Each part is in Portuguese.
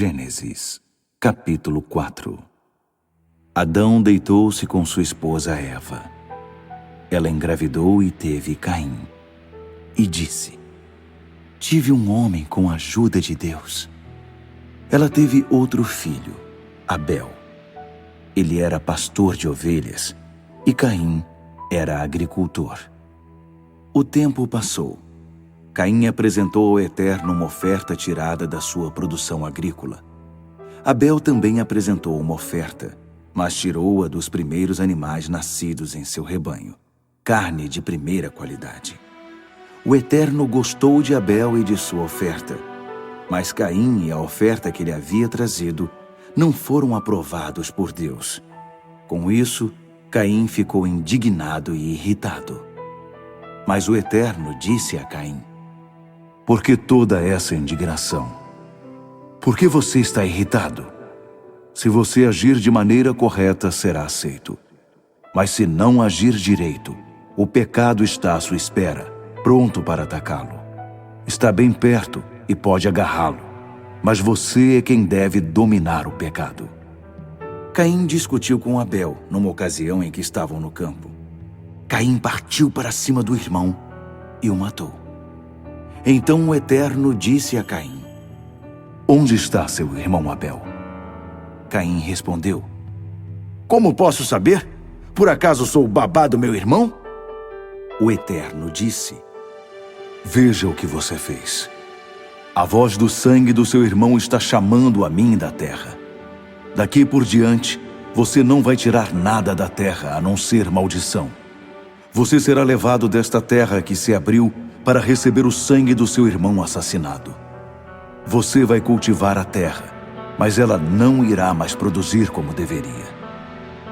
Gênesis, capítulo 4. Adão deitou-se com sua esposa Eva. Ela engravidou e teve Caim. E disse: tive um homem com a ajuda de Deus. Ela teve outro filho, Abel. Ele era pastor de ovelhas e Caim era agricultor. O tempo passou. Caim apresentou ao Eterno uma oferta tirada da sua produção agrícola. Abel também apresentou uma oferta, mas tirou-a dos primeiros animais nascidos em seu rebanho, carne de primeira qualidade. O Eterno gostou de Abel e de sua oferta, mas Caim e a oferta que ele havia trazido não foram aprovados por Deus. Com isso, Caim ficou indignado e irritado. Mas o Eterno disse a Caim: por que toda essa indignação? Por que você está irritado? Se você agir de maneira correta, será aceito. Mas se não agir direito, o pecado está à sua espera, pronto para atacá-lo. Está bem perto e pode agarrá-lo, mas você é quem deve dominar o pecado. Caim discutiu com Abel numa ocasião em que estavam no campo. Caim partiu para cima do irmão e o matou. Então o Eterno disse a Caim: onde está seu irmão Abel? Caim respondeu: como posso saber? Por acaso sou o babá do meu irmão? O Eterno disse: veja o que você fez. A voz do sangue do seu irmão está chamando a mim da terra. Daqui por diante, você não vai tirar nada da terra a não ser maldição. Você será levado desta terra que se abriu para receber o sangue do seu irmão assassinado. Você vai cultivar a terra, mas ela não irá mais produzir como deveria.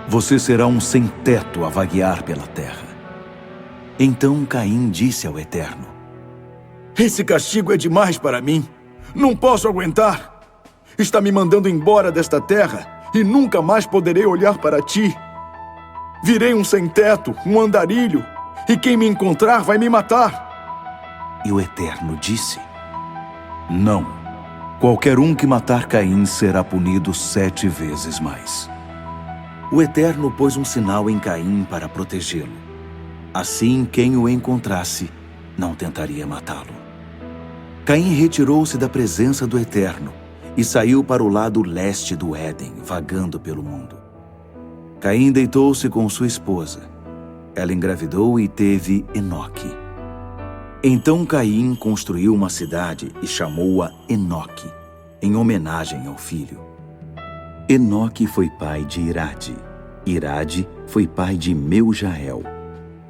Você será um sem-teto a vaguear pela terra. Então Caim disse ao Eterno: esse castigo é demais para mim. Não posso aguentar. Está me mandando embora desta terra e nunca mais poderei olhar para ti. Virei um sem-teto, um andarilho, e quem me encontrar vai me matar. E o Eterno disse: não. Qualquer um que matar Caim será punido 7 vezes mais. O Eterno pôs um sinal em Caim para protegê-lo. Assim, quem o encontrasse não tentaria matá-lo. Caim retirou-se da presença do Eterno e saiu para o lado leste do Éden, vagando pelo mundo. Caim deitou-se com sua esposa. Ela engravidou e teve Enoque. Então Caim construiu uma cidade e chamou-a Enoque, em homenagem ao filho. Enoque foi pai de Irade. Irade foi pai de Meujael.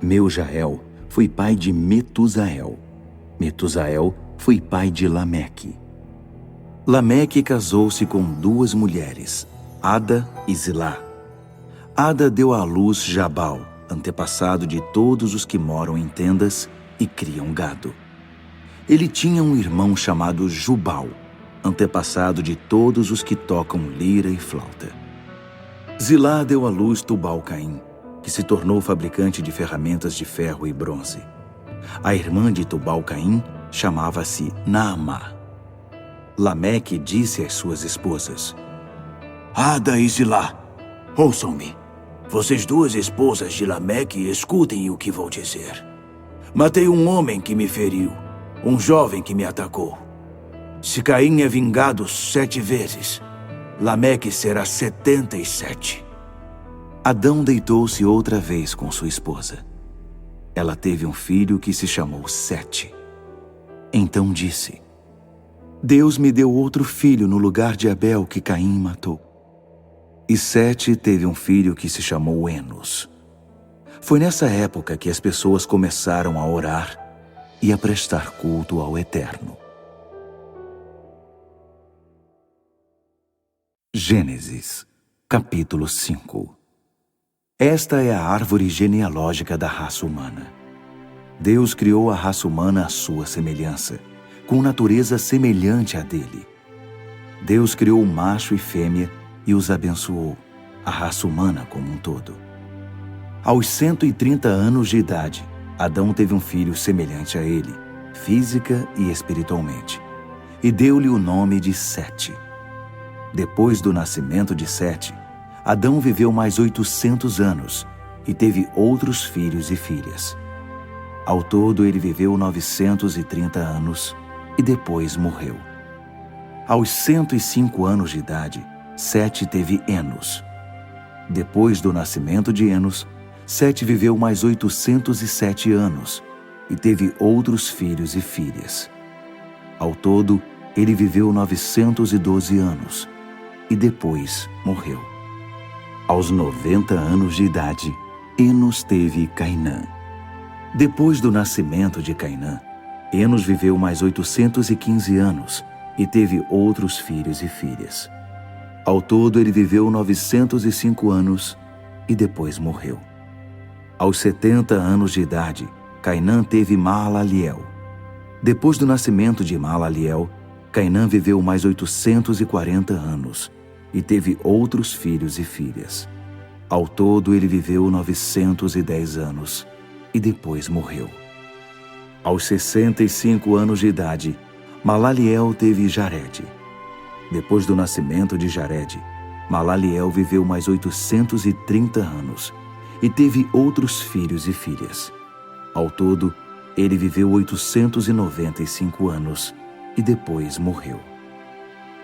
Meujael foi pai de Metusael. Metusael foi pai de Lameque. Lameque casou-se com 2 mulheres, Ada e Zilá. Ada deu à luz Jabal, antepassado de todos os que moram em tendas e criam gado. Ele tinha um irmão chamado Jubal, antepassado de todos os que tocam lira e flauta. Zilá deu à luz Tubal-Caim, que se tornou fabricante de ferramentas de ferro e bronze. A irmã de Tubal-Caim chamava-se Naamá. Lameque disse às suas esposas: Ada e Zilá, ouçam-me. Vocês 2 esposas de Lameque, escutem o que vou dizer. Matei um homem que me feriu, um jovem que me atacou. Se Caim é vingado 7 vezes, Lameque será 77. Adão deitou-se outra vez com sua esposa. Ela teve um filho que se chamou Sete. Então disse: Deus me deu outro filho no lugar de Abel que Caim matou. E Sete teve um filho que se chamou Enos. Foi nessa época que as pessoas começaram a orar e a prestar culto ao Eterno. Gênesis, capítulo 5. Esta é a árvore genealógica da raça humana. Deus criou a raça humana à sua semelhança, com natureza semelhante à dele. Deus criou macho e fêmea e os abençoou, a raça humana como um todo. Aos 130 anos de idade, Adão teve um filho semelhante a ele, física e espiritualmente, e deu-lhe o nome de Sete. Depois do nascimento de Sete, Adão viveu mais 800 anos e teve outros filhos e filhas. Ao todo, ele viveu 930 anos e depois morreu. Aos 105 anos de idade, Sete teve Enos. Depois do nascimento de Enos, Sete viveu mais 807 anos e teve outros filhos e filhas. Ao todo, ele viveu 912 anos e depois morreu. Aos 90 anos de idade, Enos teve Cainã. Depois do nascimento de Cainã, Enos viveu mais 815 anos e teve outros filhos e filhas. Ao todo, ele viveu 905 anos e depois morreu. Aos 70 anos de idade, Cainã teve Malaleel. Depois do nascimento de Malaleel, Cainã viveu mais 840 anos e teve outros filhos e filhas. Ao todo, ele viveu 910 anos e depois morreu. Aos 65 anos de idade, Malaleel teve Jared. Depois do nascimento de Jared, Malaleel viveu mais 830 anos e teve outros filhos e filhas. Ao todo, ele viveu 895 anos e depois morreu.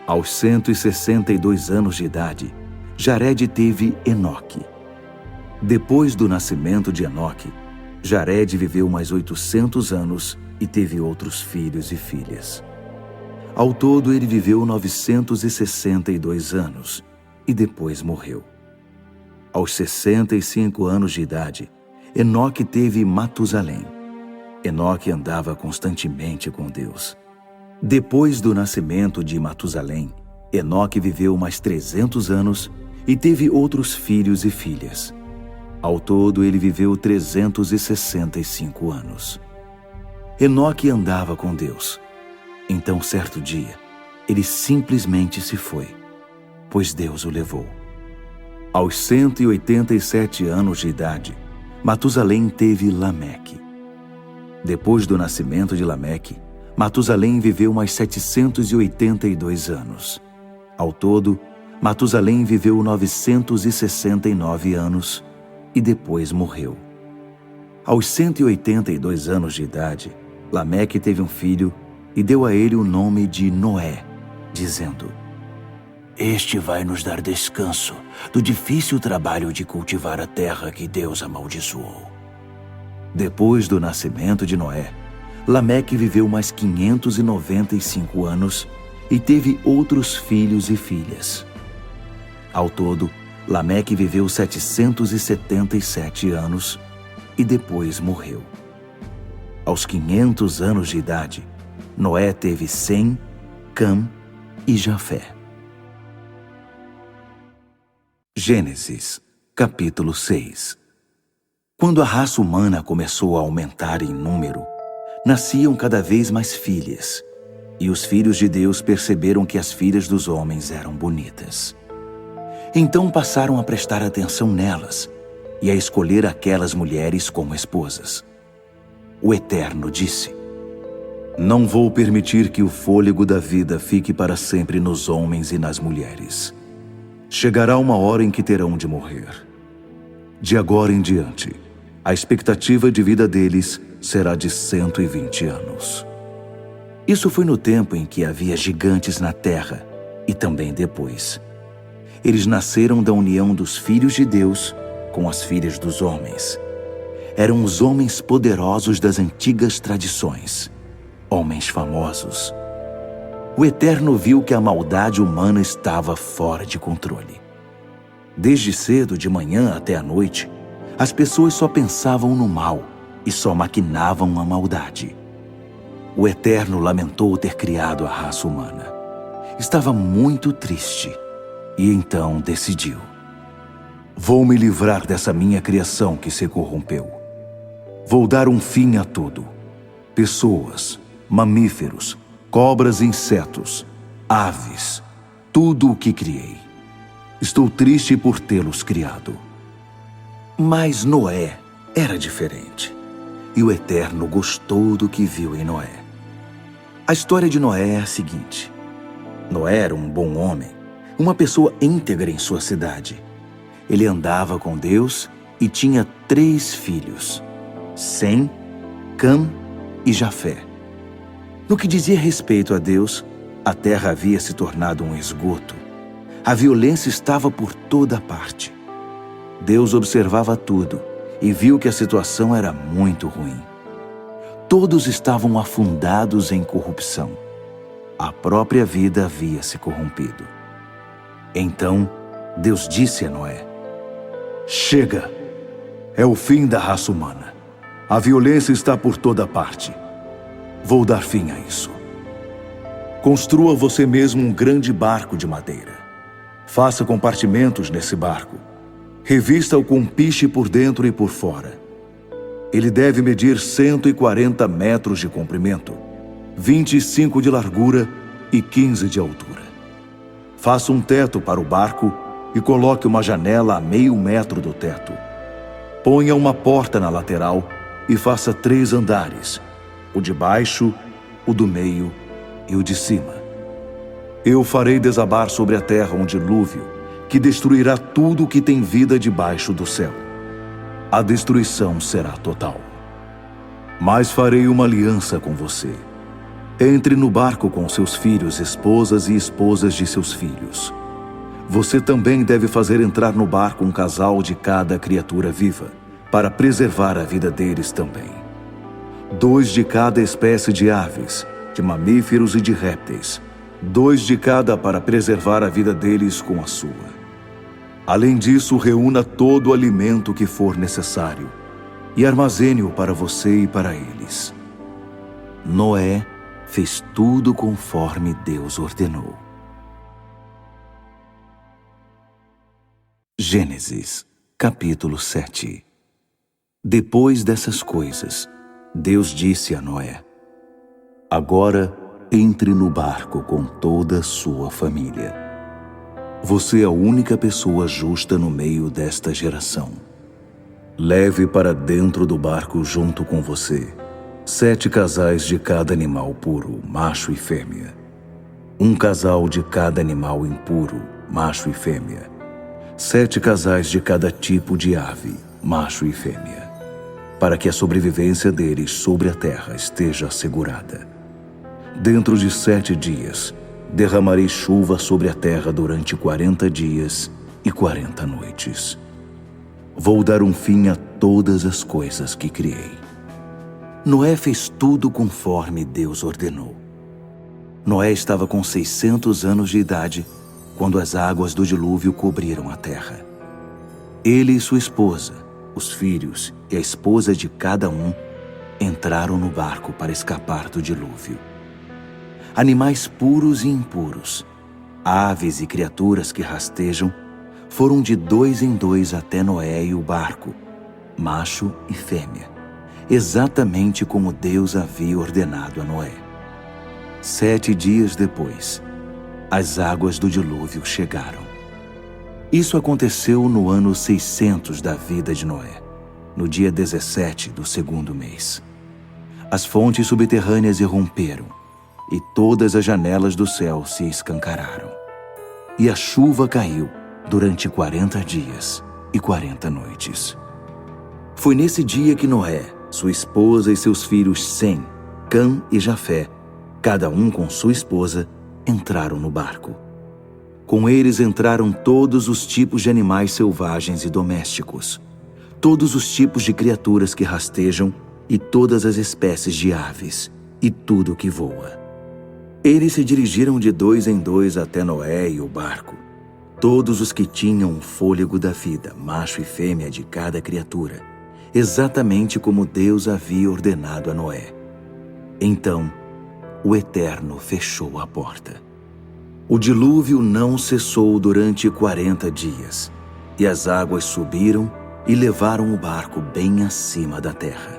Aos 162 anos de idade, Jared teve Enoque. Depois do nascimento de Enoque, Jared viveu mais 800 anos e teve outros filhos e filhas. Ao todo, ele viveu 962 anos e depois morreu. Aos 65 anos de idade, Enoque teve Matusalém. Enoque andava constantemente com Deus. Depois do nascimento de Matusalém, Enoque viveu mais 300 anos e teve outros filhos e filhas. Ao todo, ele viveu 365 anos. Enoque andava com Deus. Então, certo dia, ele simplesmente se foi, pois Deus o levou. Aos 187 anos de idade, Matusalém teve Lameque. Depois do nascimento de Lameque, Matusalém viveu mais 782 anos. Ao todo, Matusalém viveu 969 anos e depois morreu. Aos 182 anos de idade, Lameque teve um filho e deu a ele o nome de Noé, dizendo: "Este vai nos dar descanso do difícil trabalho de cultivar a terra que Deus amaldiçoou." Depois do nascimento de Noé, Lameque viveu mais 595 anos e teve outros filhos e filhas. Ao todo, Lameque viveu 777 anos e depois morreu. Aos 500 anos de idade, Noé teve Sem, Cam e Jafé. Gênesis, capítulo 6. Quando a raça humana começou a aumentar em número, nasciam cada vez mais filhas, e os filhos de Deus perceberam que as filhas dos homens eram bonitas. Então passaram a prestar atenção nelas e a escolher aquelas mulheres como esposas. O Eterno disse: "Não vou permitir que o fôlego da vida fique para sempre nos homens e nas mulheres. Chegará uma hora em que terão de morrer. De agora em diante, a expectativa de vida deles será de 120 anos. Isso foi no tempo em que havia gigantes na terra e também depois. Eles nasceram da união dos filhos de Deus com as filhas dos homens. Eram os homens poderosos das antigas tradições, homens famosos. O Eterno viu que a maldade humana estava fora de controle. Desde cedo, de manhã até a noite, as pessoas só pensavam no mal e só maquinavam a maldade. O Eterno lamentou ter criado a raça humana. Estava muito triste e então decidiu: "Vou me livrar dessa minha criação que se corrompeu. Vou dar um fim a tudo: pessoas, mamíferos, cobras e insetos, aves, tudo o que criei. Estou triste por tê-los criado." Mas Noé era diferente, e o Eterno gostou do que viu em Noé. A história de Noé é a seguinte: Noé era um bom homem, uma pessoa íntegra em sua cidade. Ele andava com Deus e tinha 3 filhos: Sem, Cã e Jafé. No que dizia respeito a Deus, a terra havia se tornado um esgoto. A violência estava por toda parte. Deus observava tudo e viu que a situação era muito ruim. Todos estavam afundados em corrupção. A própria vida havia se corrompido. Então, Deus disse a Noé: Chega! É o fim da raça humana. A violência está por toda parte. Vou dar fim a isso. Construa você mesmo um grande barco de madeira. Faça compartimentos nesse barco. Revista-o com piche por dentro e por fora. Ele deve medir 140 metros de comprimento, 25 de largura e 15 de altura. Faça um teto para o barco e coloque uma janela a meio metro do teto. Ponha uma porta na lateral e faça 3 andares, o de baixo, o do meio e o de cima. Eu farei desabar sobre a terra um dilúvio que destruirá tudo o que tem vida debaixo do céu. A destruição será total. Mas farei uma aliança com você. Entre no barco com seus filhos, esposas e esposas de seus filhos. Você também deve fazer entrar no barco um casal de cada criatura viva, para preservar a vida deles também. 2 de cada espécie de aves, de mamíferos e de répteis. 2 de cada para preservar a vida deles com a sua. Além disso, reúna todo o alimento que for necessário e armazene-o para você e para eles. Noé fez tudo conforme Deus ordenou. Gênesis, capítulo 7. Depois dessas coisas, Deus disse a Noé: Agora entre no barco com toda a sua família. Você é a única pessoa justa no meio desta geração. Leve para dentro do barco junto com você 7 casais de cada animal puro, macho e fêmea. 1 casal de cada animal impuro, macho e fêmea. 7 casais de cada tipo de ave, macho e fêmea, para que a sobrevivência deles sobre a terra esteja assegurada. Dentro de 7 dias, derramarei chuva sobre a terra durante 40 dias e 40 noites. Vou dar um fim a todas as coisas que criei. Noé fez tudo conforme Deus ordenou. Noé estava com 600 anos de idade quando as águas do dilúvio cobriram a terra. Ele e sua esposa, os filhos e a esposa de cada um entraram no barco para escapar do dilúvio. Animais puros e impuros, aves e criaturas que rastejam, foram de 2 em 2 até Noé e o barco, macho e fêmea, exatamente como Deus havia ordenado a Noé. 7 dias depois, as águas do dilúvio chegaram. Isso aconteceu no ano 600 da vida de Noé, no dia 17 do 2º mês. As fontes subterrâneas irromperam, e todas as janelas do céu se escancararam. E a chuva caiu durante 40 dias e 40 noites. Foi nesse dia que Noé, sua esposa e seus filhos Sem, Cã e Jafé, cada um com sua esposa, entraram no barco. Com eles entraram todos os tipos de animais selvagens e domésticos, todos os tipos de criaturas que rastejam e todas as espécies de aves e tudo que voa. Eles se dirigiram de 2 em 2 até Noé e o barco, todos os que tinham o fôlego da vida, macho e fêmea de cada criatura, exatamente como Deus havia ordenado a Noé. Então, o Eterno fechou a porta. O dilúvio não cessou durante 40 dias, e as águas subiram e levaram o barco bem acima da terra.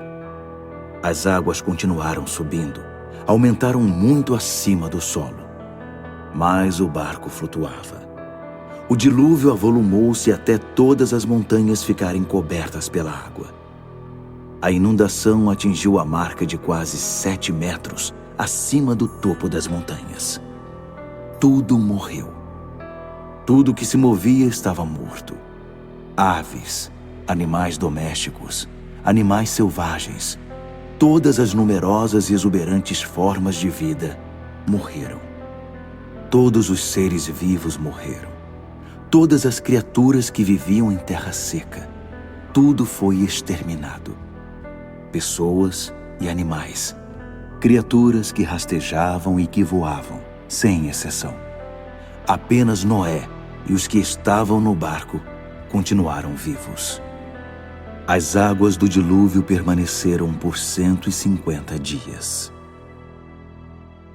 As águas continuaram subindo, aumentaram muito acima do solo, mas o barco flutuava. O dilúvio avolumou-se até todas as montanhas ficarem cobertas pela água. A inundação atingiu a marca de quase 7 metros acima do topo das montanhas. Tudo morreu. Tudo que se movia estava morto. Aves, animais domésticos, animais selvagens, todas as numerosas e exuberantes formas de vida morreram. Todos os seres vivos morreram. Todas as criaturas que viviam em terra seca. Tudo foi exterminado. Pessoas e animais, criaturas que rastejavam e que voavam, sem exceção. Apenas Noé e os que estavam no barco continuaram vivos. As águas do dilúvio permaneceram por 150 dias.